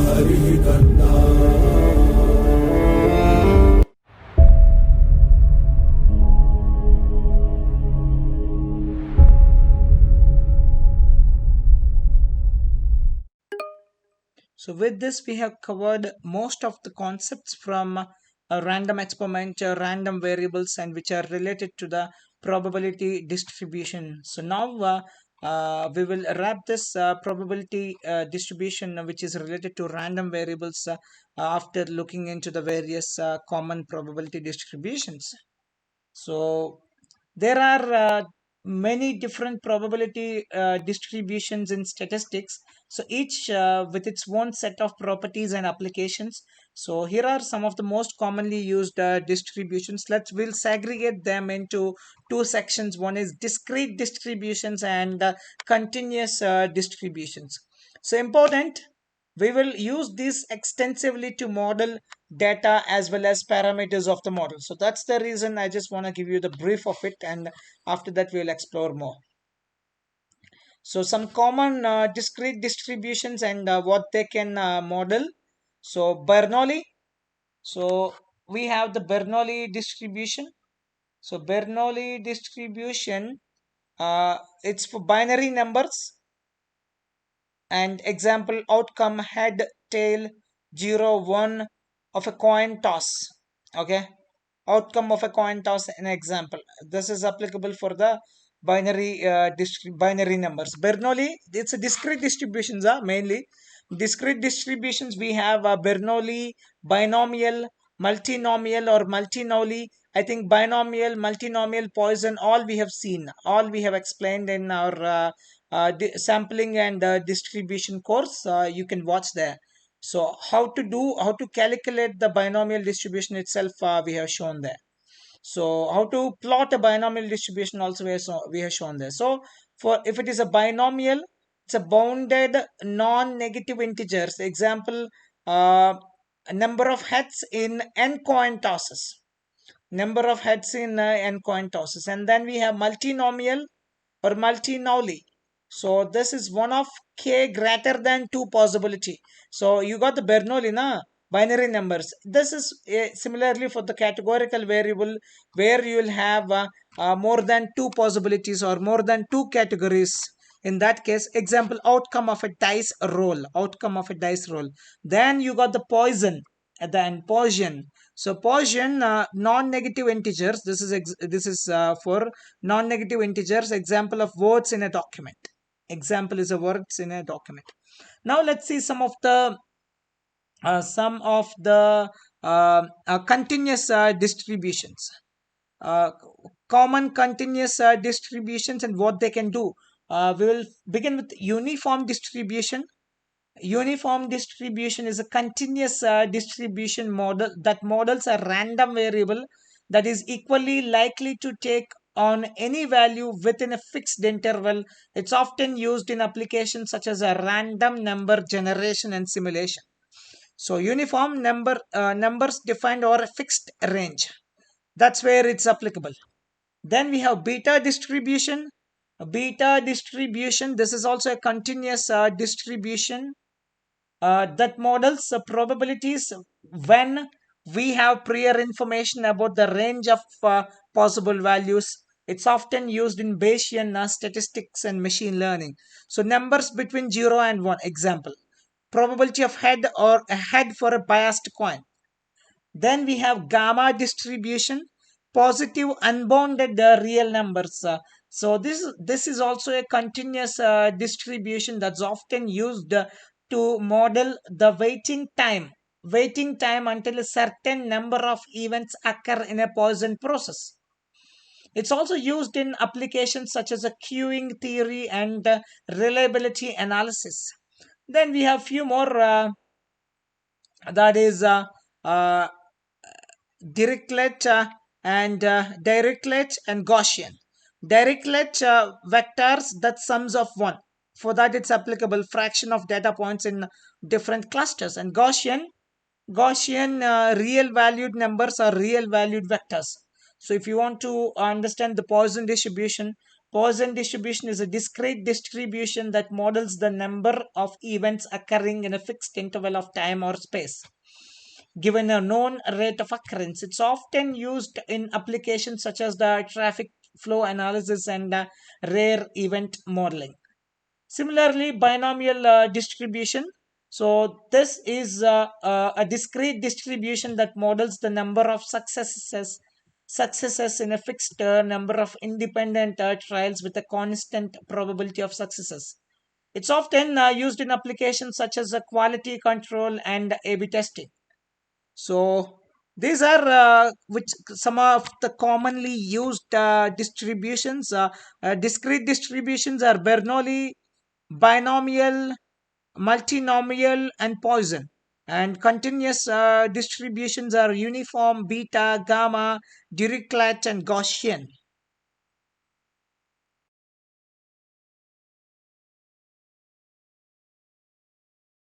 हरि करना। So with this, we have covered most of the concepts from a random experiment, random variables, and which are related to the probability distribution. So now we will wrap this probability distribution, which is related to random variables, after looking into the various common probability distributions. So there are many different probability distributions in statistics. So each with its own set of properties and applications. So here are some of the most commonly used distributions. We'll segregate them into two sections. One is discrete distributions and continuous distributions. So important. We will use these extensively to model data as well as parameters of the model. So that's the reason I just want to give you the brief of it, and after that we'll explore more. So some common discrete distributions and what they can model. So Bernoulli. So we have the Bernoulli distribution. So Bernoulli distribution, it's for binary numbers, and example outcome head, tail, 0, 1 of a coin toss. Okay, outcome of a coin toss, an example. This is applicable for the binary numbers. Bernoulli, it's a discrete distributions, mainly discrete distributions. We have Bernoulli, binomial, multinomial, or multinomial. I think binomial, multinomial, Poisson, all we have seen, all we have explained in our sampling and distribution course. You can watch there. So how to calculate the binomial distribution itself, we have shown there. So how to plot a binomial distribution also we have shown there. So for if it is a binomial, it's a bounded non-negative integers. Example, number of heads in n coin tosses. Number of heads in n coin tosses. And then we have multinomial or multinomially. So this is one of k greater than 2 possibility. So you got the Bernoulli, na? Binary numbers. This is similarly for the categorical variable, where you will have more than 2 possibilities or more than 2 categories. In that case, example, outcome of a dice roll. Outcome of a dice roll. Then you got the Poisson at the end. Poisson. So Poisson, non-negative integers. This is for non-negative integers. Example of words in a document. Example is a words in a document. Now let's see some of the continuous distributions. Uh, Common continuous distributions and what they can do. We will begin with uniform distribution. Uniform distribution is a continuous distribution model that models a random variable that is equally likely to take on any value within a fixed interval. It's often used in applications such as a random number generation and simulation. So uniform numbers defined over a fixed range. That's where it's applicable. Then we have beta distribution. A beta distribution, this is also a continuous distribution that models the probabilities when we have prior information about the range of possible values. It's often used in Bayesian statistics and machine learning. So numbers between 0 and 1. Example, probability of head or a head for a biased coin. Then we have gamma distribution, positive unbounded real numbers. So this is also a continuous distribution that's often used to model the waiting time until a certain number of events occur in a Poisson process. It's also used in applications such as a queuing theory and reliability analysis. Then we have few more, that is uh, Dirichlet Dirichlet and Gaussian. Dirichlet vectors that sums of 1. For that, it's applicable fraction of data points in different clusters. And Gaussian real valued numbers are real valued vectors. So if you want to understand the Poisson distribution, Poisson distribution is a discrete distribution that models the number of events occurring in a fixed interval of time or space, given a known rate of occurrence. It's often used in applications such as the traffic flow analysis and rare event modeling. Similarly, binomial distribution. So this is a discrete distribution that models the number of successes in a fixed number of independent trials with a constant probability of successes. It's often used in applications such as quality control and A/B testing. So these are which some of the commonly used distributions. Discrete distributions are Bernoulli, binomial, multinomial, and Poisson. And continuous distributions are uniform, beta, gamma, Dirichlet, and Gaussian.